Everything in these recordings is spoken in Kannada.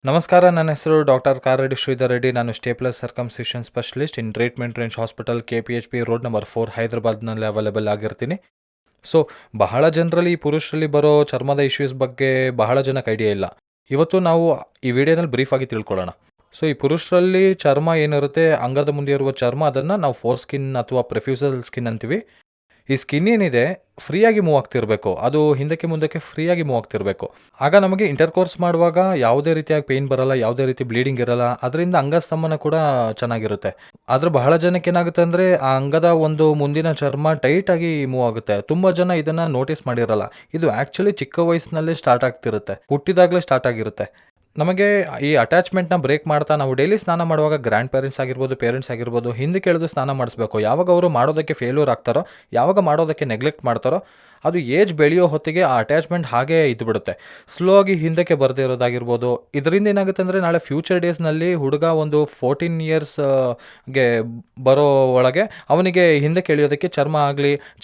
ನಮಸ್ಕಾರ, ನನ್ನ ಹೆಸರು ಡಾಕ್ಟರ್ ಕಾರಡಿ ಶ್ರೀಧರ್ ರೆಡ್ಡಿ. ನಾನು stapler circumcision specialist in treatment range hospital, KPHP road number 4, ಹೈದರಾಬಾದ್ನಲ್ಲಿ ಅವೈಲೇಬಲ್ ಆಗಿರ್ತೀನಿ. ಸೊ ಬಹಳ ಜನರಲ್ಲಿ ಪುರುಷರಲ್ಲಿ ಬರೋ ಚರ್ಮದ ಇಶ್ಯೂಸ್ ಬಗ್ಗೆ ಬಹಳ ಜನಕ್ಕೆ ಐಡಿಯಾ ಇಲ್ಲ. ಇವತ್ತು ನಾವು ಈ ವಿಡಿಯೋನಲ್ಲಿ ಬ್ರೀಫಾಗಿ ತಿಳ್ಕೊಳ್ಳೋಣ. ಸೊ ಈ ಪುರುಷರಲ್ಲಿ ಚರ್ಮ ಏನಿರುತ್ತೆ, ಅಂಗದ ಮುಂದೆ ಇರುವ ಚರ್ಮ, ಅದನ್ನು ನಾವು ಫೋರ್ ಸ್ಕಿನ್ ಅಥವಾ ಪ್ರೆಫ್ಯೂಸಲ್ ಸ್ಕಿನ್ ಅಂತೀವಿ. ಈ ಸ್ಕಿನ್ ಏನಿದೆ ಫ್ರೀಯಾಗಿ ಮೂವ್ ಆಗ್ತಿರಬೇಕು, ಅದು ಹಿಂದಕ್ಕೆ ಮುಂದಕ್ಕೆ ಫ್ರೀಯಾಗಿ ಮೂವ್ ಆಗ್ತಿರಬೇಕು. ಆಗ ನಮಗೆ ಇಂಟರ್ಕೋರ್ಸ್ ಮಾಡುವಾಗ ಯಾವುದೇ ರೀತಿಯಾಗಿ ಪೇಯ್ನ್ ಬರಲ್ಲ, ಯಾವುದೇ ರೀತಿ ಬ್ಲೀಡಿಂಗ್ ಇರಲ್ಲ, ಅದರಿಂದ ಅಂಗಸ್ತಂಭನ ಕೂಡ ಚೆನ್ನಾಗಿರುತ್ತೆ. ಆದರೆ ಬಹಳ ಜನಕ್ಕೆ ಏನಾಗುತ್ತೆ ಅಂದರೆ ಆ ಅಂಗದ ಒಂದು ಮುಂದಿನ ಚರ್ಮ ಟೈಟಾಗಿ ಮೂವ್ ಆಗುತ್ತೆ. ತುಂಬ ಜನ ಇದನ್ನು ನೋಟಿಸ್ ಮಾಡಿರಲ್ಲ. ಇದು ಆ್ಯಕ್ಚುಲಿ ಚಿಕ್ಕ ವಯಸ್ಸಿನಲ್ಲಿ ಸ್ಟಾರ್ಟ್ ಆಗ್ತಿರುತ್ತೆ, ಹುಟ್ಟಿದಾಗಲೇ ಸ್ಟಾರ್ಟ್ ಆಗಿರುತ್ತೆ. ನಮಗೆ ಈ ಅಟ್ಯಾಚ್ಮೆಂಟ್ನ ಬ್ರೇಕ್ ಮಾಡ್ತಾ ನಾವು ಡೈಲಿ ಸ್ನಾನ ಮಾಡುವಾಗ ಗ್ರ್ಯಾಂಡ್ ಪೇರೆಂಟ್ಸ್ ಆಗಿರ್ಬೋದು, ಪೇರೆಂಟ್ಸ್ ಆಗಿರ್ಬೋದು, ಹಿಂದಕ್ಕೆ ಎಳೆದು ಸ್ನಾನ ಮಾಡಿಸ್ಬೇಕು. ಯಾವಾಗ ಅವರು ಮಾಡೋದಕ್ಕೆ ಫೇಲ್ಯೂರ್ ಆಗ್ತಾರೋ, ಯಾವಾಗ ಮಾಡೋದಕ್ಕೆ ನೆಗ್ಲೆಕ್ಟ್ ಮಾಡ್ತಾರೋ, ಅದು ಏಜ್ ಬೆಳೆಯೋ ಹೊತ್ತಿಗೆ ಆ ಅಟ್ಯಾಚ್ಮೆಂಟ್ ಹಾಗೇ ಇದ್ದುಬಿಡುತ್ತೆ. ಸ್ಲೋ ಆಗಿ ಹಿಂದಕ್ಕೆ ಬರದೇ ಇರೋದಾಗಿರ್ಬೋದು. ಇದರಿಂದ ಏನಾಗುತ್ತೆ ಅಂದರೆ ನಾಳೆ ಫ್ಯೂಚರ್ ಡೇಸ್ನಲ್ಲಿ ಹುಡುಗ ಒಂದು 14 ಇಯರ್ಸ್ಗೆ ಬರೋ ಒಳಗೆ ಅವನಿಗೆ ಹಿಂದಕ್ಕೆ ಎಳೆಯೋದಕ್ಕೆ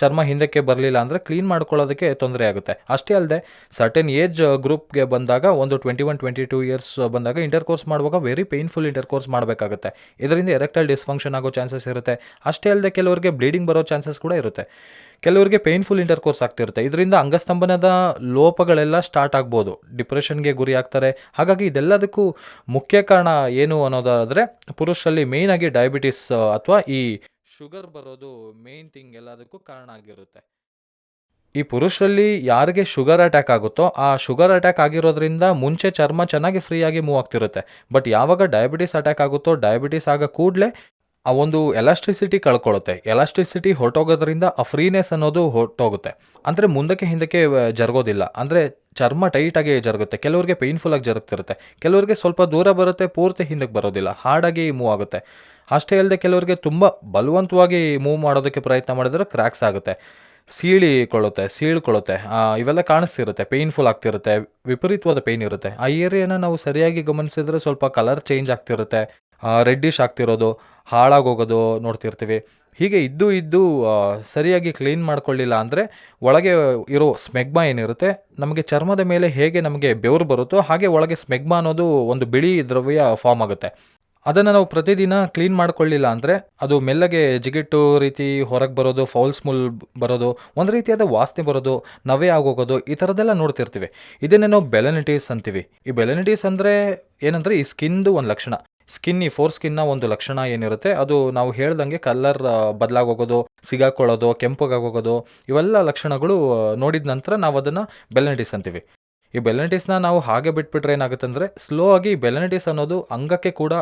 ಚರ್ಮ ಹಿಂದಕ್ಕೆ ಬರಲಿಲ್ಲ ಅಂದರೆ ಕ್ಲೀನ್ ಮಾಡ್ಕೊಳ್ಳೋದಕ್ಕೆ ತೊಂದರೆ ಆಗುತ್ತೆ. ಅಷ್ಟೇ ಅಲ್ಲದೆ ಸರ್ಟೆನ್ ಏಜ್ ಗ್ರೂಪ್ಗೆ ಬಂದಾಗ, ಒಂದು 21-22 ಇಯರ್ಸ್ ಬಂದಾಗ ಇಂಟರ್ಕೋರ್ಸ್ ಮಾಡುವಾಗ ವೆರಿ ಪೇಯ್ನ್ಫುಲ್ ಇಂಟರ್ಕೋರ್ಸ್ ಮಾಡಬೇಕಾಗುತ್ತೆ. ಇದರಿಂದ ಎರೆಕ್ಟೈಲ್ ಡಿಸ್ಫಂಕ್ಷನ್ ಆಗೋ ಚಾನ್ಸಸ್ ಇರುತ್ತೆ. ಅಷ್ಟೇ ಅಲ್ಲದೆ ಕೆಲವರಿಗೆ ಬ್ಲೀಡಿಂಗ್ ಬರೋ ಚಾನ್ಸಸ್ ಕೂಡ ಇರುತ್ತೆ. ಕೆಲವರಿಗೆ ಪೇಯ್ನ್ಫುಲ್ ಇಂಟರ್ಕೋರ್ಸ್ ಆಗ್ತಿರುತ್ತೆ. ಇದರಿಂದ ಅಂಗಸ್ತಂಭನದ ಲೋಪಗಳೆಲ್ಲ ಸ್ಟಾರ್ಟ್ ಆಗ್ಬೋದು, ಡಿಪ್ರೆಷನ್ಗೆ ಗುರಿ ಆಗ್ತಾರೆ. ಹಾಗಾಗಿ ಇದೆಲ್ಲದಕ್ಕೂ ಮುಖ್ಯ ಕಾರಣ ಏನು ಅನ್ನೋದಾದರೆ, ಪುರುಷರಲ್ಲಿ ಮೇಯ್ನಾಗಿ ಡಯಾಬಿಟಿಸ್ ಅಥವಾ ಈ ಶುಗರ್ ಬರೋದು ಮೇಯ್ನ್ ಥಿಂಗ್ ಎಲ್ಲದಕ್ಕೂ ಕಾರಣ ಆಗಿರುತ್ತೆ. ಈ ಪುರುಷರಲ್ಲಿ ಯಾರಿಗೆ ಶುಗರ್ ಅಟ್ಯಾಕ್ ಆಗುತ್ತೋ, ಆ ಶುಗರ್ ಅಟ್ಯಾಕ್ ಆಗಿರೋದ್ರಿಂದ ಮುಂಚೆ ಚರ್ಮ ಚೆನ್ನಾಗಿ ಫ್ರೀಯಾಗಿ ಮೂವ್ ಆಗ್ತಿರುತ್ತೆ. ಬಟ್ ಯಾವಾಗ ಡಯಾಬಿಟಿಸ್ ಅಟ್ಯಾಕ್ ಆಗುತ್ತೋ, ಡಯಾಬಿಟಿಸ್ ಆಗ ಕೂಡಲೇ ಆ ಒಂದು ಎಲಾಸ್ಟ್ರಿಸಿಟಿ ಕಳ್ಕೊಳ್ಳುತ್ತೆ. ಎಲಾಸ್ಟ್ರಿಸಿಟಿ ಹೊರಟೋಗೋದ್ರಿಂದ ಆ ಫ್ರೀನೆಸ್ ಅನ್ನೋದು ಹೊರಟೋಗುತ್ತೆ. ಅಂದರೆ ಮುಂದಕ್ಕೆ ಹಿಂದಕ್ಕೆ ಜರುಗೋದಿಲ್ಲ. ಅಂದರೆ ಚರ್ಮ ಟೈಟಾಗಿ ಜರುಗುತ್ತೆ. ಕೆಲವರಿಗೆ ಪೇಯ್ನ್ಫುಲ್ಲಾಗಿ ಜರುಗ್ತಿರುತ್ತೆ, ಕೆಲವರಿಗೆ ಸ್ವಲ್ಪ ದೂರ ಬರುತ್ತೆ, ಪೂರ್ತಿ ಹಿಂದಕ್ಕೆ ಬರೋದಿಲ್ಲ, ಹಾರ್ಡಾಗಿ ಮೂವ್ ಆಗುತ್ತೆ. ಅಷ್ಟೇ ಅಲ್ಲದೆ ಕೆಲವರಿಗೆ ತುಂಬ ಬಲವಂತವಾಗಿ ಮೂವ್ ಮಾಡೋದಕ್ಕೆ ಪ್ರಯತ್ನ ಮಾಡಿದ್ರೆ ಕ್ರ್ಯಾಕ್ಸ್ ಆಗುತ್ತೆ, ಸೀಳ್ಕೊಳ್ಳುತ್ತೆ. ಇವೆಲ್ಲ ಕಾಣಿಸ್ತಿರುತ್ತೆ, ಪೇಯ್ನ್ಫುಲ್ ಆಗ್ತಿರುತ್ತೆ, ವಿಪರೀತವಾದ ಪೇಯ್ನ್ ಇರುತ್ತೆ. ಆ ಏರಿಯಾನ ನಾವು ಸರಿಯಾಗಿ ಗಮನಿಸಿದ್ರೆ ಸ್ವಲ್ಪ ಕಲರ್ ಚೇಂಜ್ ಆಗ್ತಿರುತ್ತೆ, ರೆಡ್ಡಿಶ್ ಆಗ್ತಿರೋದು, ಹಾಳಾಗೋಗೋದು ನೋಡ್ತಿರ್ತೀವಿ. ಹೀಗೆ ಇದ್ದು ಸರಿಯಾಗಿ ಕ್ಲೀನ್ ಮಾಡ್ಕೊಳ್ಳಿಲ್ಲ ಅಂದರೆ ಒಳಗೆ ಇರೋ ಸ್ಮೆಗ್ಮಾ ಏನಿರುತ್ತೆ, ನಮಗೆ ಚರ್ಮದ ಮೇಲೆ ಹೇಗೆ ನಮಗೆ ಬೆವರು ಬರುತ್ತೋ ಹಾಗೆ ಒಳಗೆ ಸ್ಮೆಗ್ಮಾ ಅನ್ನೋದು ಒಂದು ಬಿಳಿ ದ್ರವ್ಯ ಫಾರ್ಮ್ ಆಗುತ್ತೆ. ಅದನ್ನು ನಾವು ಪ್ರತಿದಿನ ಕ್ಲೀನ್ ಮಾಡ್ಕೊಳ್ಳಿಲ್ಲ ಅಂದರೆ ಅದು ಮೆಲ್ಲಗೆ ಜಿಗಿಟ್ಟು ರೀತಿ ಹೊರಗೆ ಬರೋದು, ಫೌಲ್ ಸ್ಮೆಲ್ ಬರೋದು, ಒಂದು ರೀತಿಯಾದ ವಾಸನೆ ಬರೋದು, ನವೆ ಆಗೋಗೋದು, ಈ ಥರದ್ದೆಲ್ಲ ನೋಡ್ತಿರ್ತೀವಿ. ಇದನ್ನೇ ನಾವು ಬೆಲೆನಿಟೀಸ್ ಅಂತೀವಿ. ಈ ಬೆಲೆನಿಟೀಸ್ ಅಂದರೆ ಏನಂದರೆ ಈ ಸ್ಕಿನ್ದು ಒಂದು ಲಕ್ಷಣ. ಈ ಫೋರ್ ಸ್ಕಿನ್ನ ಒಂದು ಲಕ್ಷಣ ಏನಿರುತ್ತೆ, ಅದು ನಾವು ಹೇಳ್ದಂಗೆ ಕಲರ್ ಬದಲಾಗೋಗೋದು, ಸಿಗಾಕೊಳ್ಳೋದು, ಕೆಂಪಗಾಗೋಗೋದು, ಇವೆಲ್ಲ ಲಕ್ಷಣಗಳು ನೋಡಿದ ನಂತರ ನಾವು ಅದನ್ನು ಬೆಲೆನಿಟೀಸ್ ಅಂತೀವಿ. ಈ ಬೆಲೆನಿಟೀಸ್ನ ನಾವು ಹಾಗೆ ಬಿಟ್ಬಿಟ್ರೆ ಏನಾಗುತ್ತೆ ಅಂದರೆ, ಸ್ಲೋ ಆಗಿ ಬೆಲೆನಿಟೀಸ್ ಅನ್ನೋದು ಅಂಗಕ್ಕೆ ಕೂಡ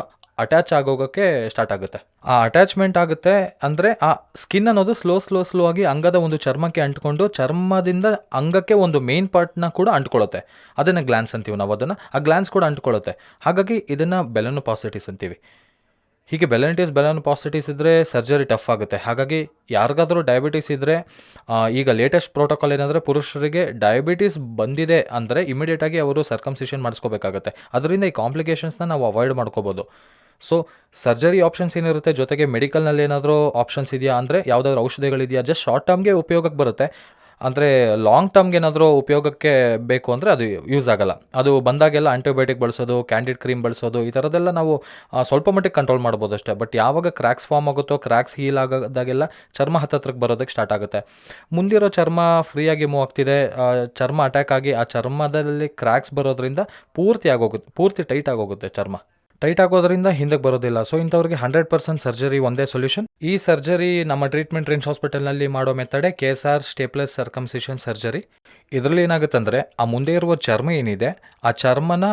ಅಟ್ಯಾಚ್ ಆಗೋಗೋಕ್ಕೆ ಸ್ಟಾರ್ಟ್ ಆಗುತ್ತೆ. ಆ ಅಟ್ಯಾಚ್ಮೆಂಟ್ ಆಗುತ್ತೆ ಅಂದರೆ ಆ ಸ್ಕಿನ್ ಅನ್ನೋದು ಸ್ಲೋ ಆಗಿ ಅಂಗದ ಒಂದು ಚರ್ಮಕ್ಕೆ ಅಂಟ್ಕೊಂಡು, ಚರ್ಮದಿಂದ ಅಂಗಕ್ಕೆ ಒಂದು ಮೇನ್ ಪಾರ್ಟ್ನ ಕೂಡ ಅಂಟ್ಕೊಳ್ಳುತ್ತೆ. ಅದನ್ನು ಗ್ಲ್ಯಾನ್ಸ್ ಅಂತೀವಿ ನಾವು. ಆ ಗ್ಲ್ಯಾನ್ಸ್ ಕೂಡ ಅಂಟ್ಕೊಳ್ಳುತ್ತೆ. ಹಾಗಾಗಿ ಇದನ್ನು ಬೆಲೆನೋಪಾಸಿಟಿಸ್ ಅಂತೀವಿ. ಹೀಗೆ ಬೆಲೆನೋಪಾಸಿಟಿಸ್ ಇದ್ದರೆ ಸರ್ಜರಿ ಟಫ್ ಆಗುತ್ತೆ. ಹಾಗಾಗಿ ಯಾರಿಗಾದರೂ ಡಯಾಬಿಟಿಸ್ ಇದ್ದರೆ, ಈಗ ಲೇಟೆಸ್ಟ್ ಪ್ರೋಟೋಕಾಲ್ ಏನಂದರೆ, ಪುರುಷರಿಗೆ ಡಯಾಬಿಟಿಸ್ ಬಂದಿದೆ ಅಂದರೆ ಇಮಿಡಿಯೇಟಾಗಿ ಅವರು ಸರ್ಕಮ್ಸಿಷನ್ ಮಾಡಿಸ್ಕೋಬೇಕಾಗುತ್ತೆ. ಅದರಿಂದ ಈ ಕಾಂಪ್ಲಿಕೇಶನ್ಸ್ನ ನಾವು ಅವಾಯ್ಡ್ ಮಾಡ್ಕೋಬೋದು. ಸೊ ಸರ್ಜರಿ ಆಪ್ಷನ್ಸ್ ಏನಿರುತ್ತೆ, ಜೊತೆಗೆ ಮೆಡಿಕಲ್ನಲ್ಲಿ ಏನಾದರೂ ಆಪ್ಷನ್ಸ್ ಇದೆಯಾ ಅಂದರೆ, ಯಾವುದಾದ್ರೂ ಔಷಧಿಗಳಿದೆಯಾ, ಜಸ್ಟ್ ಶಾರ್ಟ್ ಟರ್ಮ್ಗೆ ಉಪಯೋಗಕ್ಕೆ ಬರುತ್ತೆ. ಅಂದರೆ ಲಾಂಗ್ ಟರ್ಮ್ಗೆ ಏನಾದರೂ ಉಪಯೋಗಕ್ಕೆ ಬೇಕು ಅಂದರೆ ಅದು ಯೂಸ್ ಆಗಲ್ಲ. ಅದು ಬಂದಾಗೆಲ್ಲ ಆಂಟಿಬಯೋಟಿಕ್ ಬಳಸೋದು, ಕ್ಯಾಂಡಿಡ್ ಕ್ರೀಮ್ ಬಳಸೋದು, ಈ ಥರದ್ದೆಲ್ಲ ನಾವು ಸ್ವಲ್ಪ ಮಟ್ಟಿಗೆ ಕಂಟ್ರೋಲ್ ಮಾಡ್ಬೋದು ಅಷ್ಟೇ. ಬಟ್ ಯಾವಾಗ ಕ್ರ್ಯಾಕ್ಸ್ ಫಾರ್ಮ್ ಆಗುತ್ತೋ, ಕ್ರ್ಯಾಕ್ಸ್ ಹೀಲ್ ಆಗೋದಾಗೆಲ್ಲ ಚರ್ಮ ಹತ್ತತ್ರಕ್ಕೆ ಬರೋದಕ್ಕೆ ಸ್ಟಾರ್ಟ್ ಆಗುತ್ತೆ. ಮುಂದಿರೋ ಚರ್ಮ ಫ್ರೀಯಾಗಿ ಮೂವ್ ಆಗ್ತಿದೆ, ಚರ್ಮ ಅಟ್ಯಾಕ್ ಆಗಿ ಆ ಚರ್ಮದಲ್ಲಿ ಕ್ರ್ಯಾಕ್ಸ್ ಬರೋದ್ರಿಂದ ಪೂರ್ತಿ ಟೈಟ್ ಆಗೋಗುತ್ತೆ. ಚರ್ಮ ಟೈಟ್ ಆಗೋದ್ರಿಂದ ಹಿಂದಕ್ಕೆ ಬರೋದಿಲ್ಲ. ಸೊ ಇಂಥವ್ರಿಗೆ 100% ಸರ್ಜರಿ ಒಂದೇ ಸೊಲ್ಯೂಷನ್. ಈ ಸರ್ಜರಿ ನಮ್ಮ ಟ್ರೀಟ್ಮೆಂಟ್ ರೇಂಜ್ ಹಾಸ್ಪಿಟಲ್ನಲ್ಲಿ ಮಾಡೋ ಮೆಥಡೇ KSR ಸ್ಟೇಪ್ಲರ್ ಸರ್ಕಮ್ಸಿಷನ್ ಸರ್ಜರಿ. ಇದರಲ್ಲಿ ಏನಾಗುತ್ತೆ ಅಂದರೆ, ಆ ಮುಂದೆ ಇರುವ ಚರ್ಮ ಏನಿದೆ, ಆ ಚರ್ಮನ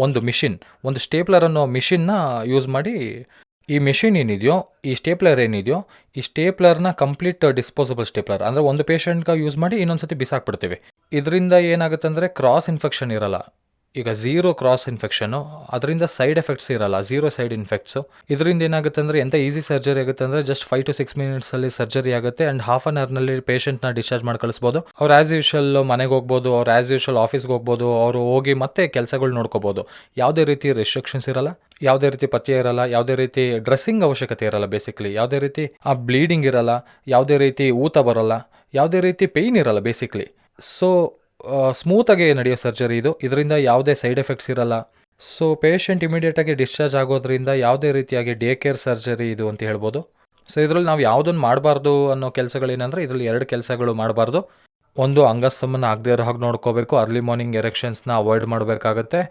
ಒಂದು ಸ್ಟೇಪ್ಲರ್ ಅನ್ನೋ ಮಿಷಿನ್ನ ಯೂಸ್ ಮಾಡಿ, ಈ ಮಿಷಿನ್ ಏನಿದೆಯೋ, ಈ ಸ್ಟೇಪ್ಲರ್ ಏನಿದೆಯೋ, ಈ ಸ್ಟೇಪ್ಲರ್ನ ಕಂಪ್ಲೀಟ್ ಡಿಸ್ಪೋಸಬಲ್ ಸ್ಟೇಪ್ಲರ್ ಅಂದರೆ ಒಂದು ಪೇಷಂಟ್ಗೆ ಯೂಸ್ ಮಾಡಿ ಇನ್ನೊಂದ್ಸತಿ ಬಿಸಾಕ್ಬಿಡ್ತೀವಿ. ಇದರಿಂದ ಏನಾಗುತ್ತೆ ಅಂದರೆ ಕ್ರಾಸ್ ಇನ್ಫೆಕ್ಷನ್ ಇರಲ್ಲ. ಈಗ ಝೀರೋ ಕ್ರಾಸ್ ಇನ್ಫೆಕ್ಷನು, ಅದರಿಂದ ಸೈಡ್ ಎಫೆಕ್ಟ್ಸ್ ಇರಲ್ಲ, ಝೀರೋ ಸೈಡ್ ಇನ್ಫೆಕ್ಟ್ಸು. ಇದರಿಂದ ಏನಾಗುತ್ತೆ ಅಂದರೆ, ಎಂಥ ಈಸಿ ಸರ್ಜರಿ ಆಗುತ್ತೆ ಅಂದರೆ, ಜಸ್ಟ್ 5 to 6 ಮಿನಿಟ್ಸಲ್ಲಿ ಸರ್ಜರಿ ಆಗುತ್ತೆ ಆ್ಯಂಡ್ ಹಾಫ್ ಆನ್ ಅವರ್ನಲ್ಲಿ ಪೇಷಂಟ್ನ ಡಿಸ್ಚಾರ್ಜ್ ಮಾಡಿ ಕಳಿಸ್ಬೋದು. ಅವ್ರು ಆ್ಯಸ್ ಯೂಶುವಲ್ ಮನೆಗೆ ಹೋಗ್ಬೋದು, ಅವ್ರು ಆ್ಯಸ್ ಯೂಶುವಲ್ ಆಫೀಸ್ಗೆ ಹೋಗ್ಬೋದು, ಅವರು ಹೋಗಿ ಮತ್ತೆ ಕೆಲಸಗಳು ನೋಡ್ಕೋಬೋದು. ಯಾವುದೇ ರೀತಿ ರೆಸ್ಟ್ರಿಕ್ಷನ್ಸ್ ಇರಲ್ಲ, ಯಾವುದೇ ರೀತಿ ಪಥ್ಯ ಇರಲ್ಲ, ಯಾವುದೇ ರೀತಿ ಡ್ರೆಸ್ಸಿಂಗ್ ಅವಶ್ಯಕತೆ ಇರಲ್ಲ. ಬೇಸಿಕ್ಲಿ ಯಾವುದೇ ರೀತಿ ಆ ಬ್ಲೀಡಿಂಗ್ ಇರಲ್ಲ, ಯಾವುದೇ ರೀತಿ ಊತ ಬರೋಲ್ಲ, ಯಾವುದೇ ರೀತಿ ಪೇಯ್ನ್ ಇರಲ್ಲ ಬೇಸಿಕ್ಲಿ. ಸೊ ಸ್ಮೂತಾಗಿ ನಡೆಯೋ ಸರ್ಜರಿ ಇದು. ಇದರಿಂದ ಯಾವುದೇ ಸೈಡ್ ಎಫೆಕ್ಟ್ಸ್ ಇರಲ್ಲ. ಸೊ ಪೇಷಂಟ್ ಇಮಿಡಿಯೇಟಾಗಿ ಡಿಸ್ಚಾರ್ಜ್ ಆಗೋದ್ರಿಂದ ಯಾವುದೇ ರೀತಿಯಾಗಿ ಡೇ ಕೇರ್ ಸರ್ಜರಿ ಇದು ಅಂತ ಹೇಳ್ಬೋದು. ಸೊ ಇದರಲ್ಲಿ ನಾವು ಯಾವುದನ್ನು ಮಾಡಬಾರ್ದು ಅನ್ನೋ ಕೆಲಸಗಳೇನೆಂದರೆ, ಇದರಲ್ಲಿ 2 ಕೆಲಸಗಳು ಮಾಡಬಾರ್ದು. ಒಂದು, ಅಂಗಸ್ತಂಭನ ಆಗದೇ ಇರೋ ಹಾಗೆ ನೋಡ್ಕೋಬೇಕು. ಅರ್ಲಿ ಮಾರ್ನಿಂಗ್ ಎರೆಕ್ಷನ್ಸ್ನ ಅವಾಯ್ಡ್ ಮಾಡಬೇಕಾಗತ್ತೆ.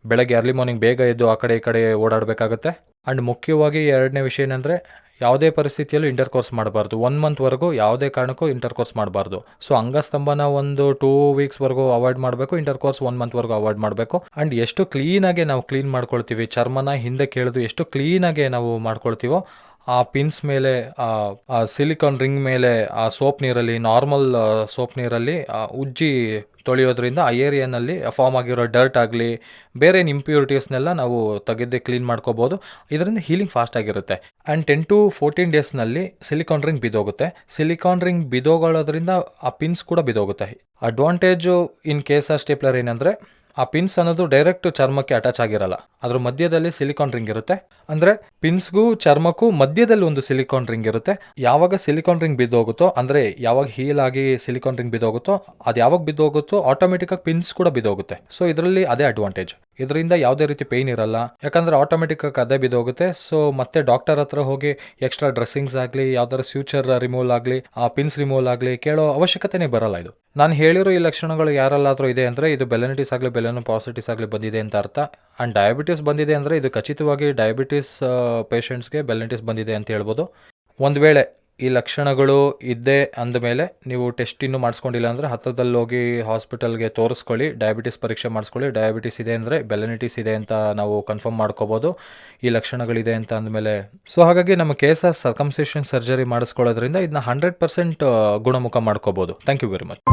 ಬೆಳಗ್ಗೆ ಅರ್ಲಿ ಮಾರ್ನಿಂಗ್ ಬೇಗ ಎದ್ದು ಆ ಕಡೆ ಈ ಕಡೆ ಓಡಾಡಬೇಕಾಗತ್ತೆ. ಆ್ಯಂಡ್ ಮುಖ್ಯವಾಗಿ 2ನೇ ವಿಷಯ ಏನಂದರೆ, ಯಾವುದೇ ಪರಿಸ್ಥಿತಿಯಲ್ಲೂ ಇಂಟರ್ಕೋರ್ಸ್ ಮಾಡಬಾರ್ದು. 1 ಮಂತ್ವರೆಗೂ ಯಾವುದೇ ಕಾರಣಕ್ಕೂ ಇಂಟರ್ಕೋರ್ಸ್ ಮಾಡಬಾರ್ದು. ಸೊ ಅಂಗಸ್ತಂಭನ ಒಂದು 2 ವೀಕ್ಸ್ವರೆಗೂ ಅವಾಯ್ಡ್ ಮಾಡಬೇಕು, ಇಂಟರ್ಕೋರ್ಸ್ 1 ಮಂತ್ವರೆಗೂ ಅವಾಯ್ಡ್ ಮಾಡಬೇಕು. ಆ್ಯಂಡ್ ಎಷ್ಟು ಕ್ಲೀನಾಗೆ ನಾವು ಕ್ಲೀನ್ ಮಾಡ್ಕೊಳ್ತೀವಿ, ಚರ್ಮನ ಹಿಂದೆ ಕೆಳೆದು ಎಷ್ಟು ಕ್ಲೀನಾಗೆ ನಾವು ಮಾಡ್ಕೊಳ್ತೀವೋ, ಆ ಪಿನ್ಸ್ ಮೇಲೆ, ಆ ಸಿಲಿಕಾನ್ ರಿಂಗ್ ಮೇಲೆ ಆ ಸೋಪ್ ನೀರಲ್ಲಿ, ನಾರ್ಮಲ್ ಸೋಪ್ ನೀರಲ್ಲಿ ಉಜ್ಜಿ ತೊಳೆಯೋದ್ರಿಂದ ಆ ಏರಿಯಾನಲ್ಲಿ ಫಾರ್ಮ್ ಆಗಿರೋ ಡರ್ಟ್ ಆಗಲಿ ಬೇರೆ ಏನು ಇಂಪ್ಯೂರಿಟೀಸ್ನೆಲ್ಲ ನಾವು ತೆಗೆದೇ ಕ್ಲೀನ್ ಮಾಡ್ಕೋಬೋದು. ಇದರಿಂದ ಹೀಲಿಂಗ್ ಫಾಸ್ಟ್ ಆಗಿರುತ್ತೆ. ಆ್ಯಂಡ್ 10 to 14 ಡೇಸ್ನಲ್ಲಿ ಸಿಲಿಕಾನ್ ರಿಂಗ್ ಬಿದ್ದೋಗುತ್ತೆ. ಸಿಲಿಕಾನ್ ರಿಂಗ್ ಬಿದ್ದೋಗೋದ್ರಿಂದ ಆ ಪಿನ್ಸ್ ಕೂಡ ಬಿದ್ದೋಗುತ್ತೆ. Advantage in case of stapler ಏನಂದರೆ, ಆ ಪಿನ್ಸ್ ಅನ್ನೋದು ಡೈರೆಕ್ಟ್ ಚರ್ಮಕ್ಕೆ ಅಟ್ಯಾಚ್ ಆಗಿರಲ್ಲ. ಅದ್ರ ಮಧ್ಯದಲ್ಲಿ ಸಿಲಿಕಾನ್ ರಿಂಗ್ ಇರುತ್ತೆ. ಅಂದರೆ ಪಿನ್ಸ್ಗೂ ಚರ್ಮಕ್ಕೂ ಮಧ್ಯದಲ್ಲಿ ಒಂದು ಸಿಲಿಕಾನ್ ರಿಂಗ್ ಇರುತ್ತೆ. ಯಾವಾಗ ಸಿಲಿಕಾನ್ ರಿಂಗ್ ಬಿದ್ದೋಗುತ್ತೋ, ಅಂದರೆ ಯಾವಾಗ ಹೀಲ್ ಆಗಿ ಸಿಲಿಕಾನ್ ರಿಂಗ್ ಬಿದ್ದೋಗುತ್ತೋ, ಅದು ಯಾವಾಗ ಬಿದ್ದೋಗುತ್ತೋ ಆಟೋಮೆಟಿಕ್ಕಾಗಿ ಪಿನ್ಸ್ ಕೂಡ ಬಿದ್ದೋಗುತ್ತೆ. ಸೊ ಇದರಲ್ಲಿ ಅದೇ ಅಡ್ವಾಂಟೇಜ್. ಇದರಿಂದ ಯಾವುದೇ ರೀತಿ ಪೇಯ್ನ್ ಇರಲ್ಲ, ಯಾಕಂದರೆ ಆಟೋಮೆಟಿಕ್ಕಾಗಿ ಅದೇ ಬಿದ್ದೋಗುತ್ತೆ. ಸೊ ಮತ್ತೆ ಡಾಕ್ಟರ್ ಹತ್ರ ಹೋಗಿ ಎಕ್ಸ್ಟ್ರಾ ಡ್ರೆಸ್ಸಿಂಗ್ಸ್ ಆಗಲಿ, ಯಾವ್ದಾದ್ರು ಸ್ಯೂಚರ್ ರಿಮೂವಲ್ ಆಗಲಿ, ಆ ಪಿನ್ಸ್ ರಿಮೂವಲ್ ಆಗಲಿ ಕೇಳೋ ಅವಶ್ಯಕತೆನೇ ಬರಲ್ಲ. ಇದು ನಾನು ಹೇಳಿರೋ ಈ ಲಕ್ಷಣಗಳು ಯಾರಲ್ಲಾದರೂ ಇದೆ ಅಂದರೆ, ಇದು ಬೆಲೆನಿಟಿಸ್ ಆಗಲಿ ಬೆಲೆನೋಪಾಸಿಟಿಸ್ ಆಗಲಿ ಬಂದಿದೆ ಅಂತ ಅರ್ಥ. ಆ್ಯಂಡ್ ಡಯಾಬಿಟಿಸ್ ಬಂದಿದೆ ಅಂದರೆ, ಇದು ಖಚಿತವಾಗಿ ಡಯಾಬಿಟಿಸ್ ಪೇಷಂಟ್ಸ್ಗೆ ಬೆಲೆನಿಟಿಸ್ ಬಂದಿದೆ ಅಂತ ಹೇಳ್ಬೋದು. ಒಂದು ವೇಳೆ ಈ ಲಕ್ಷಣಗಳು ಇದ್ದೇ ಅಂದಮೇಲೆ ನೀವು ಟೆಸ್ಟ್ ಇನ್ನೂ ಮಾಡಿಸ್ಕೊಂಡಿಲ್ಲ ಅಂದರೆ, ಹತ್ತಿರದಲ್ಲಿ ಹೋಗಿ ಹಾಸ್ಪಿಟಲ್ಗೆ ತೋರಿಸ್ಕೊಳ್ಳಿ, ಡಯಾಬಿಟಿಸ್ ಪರೀಕ್ಷೆ ಮಾಡಿಸ್ಕೊಳ್ಳಿ. ಡಯಾಬಿಟಿಸ್ ಇದೆ ಅಂದರೆ ಬೆಲೆನಿಟಿಸ್ ಇದೆ ಅಂತ ನಾವು ಕನ್ಫರ್ಮ್ ಮಾಡ್ಕೋಬೋದು, ಈ ಲಕ್ಷಣಗಳಿದೆ ಅಂತ ಅಂದಮೇಲೆ. ಸೊ ಹಾಗಾಗಿ ನಮ್ಮ ಕೇಸ್ ಸರ್ಕಮ್ಸಿಷನ್ ಸರ್ಜರಿ ಮಾಡಿಸ್ಕೊಳ್ಳೋದ್ರಿಂದ ಇದನ್ನ 100% ಗುಣಮುಖ ಮಾಡ್ಕೋಬೋದು. Thank you very much.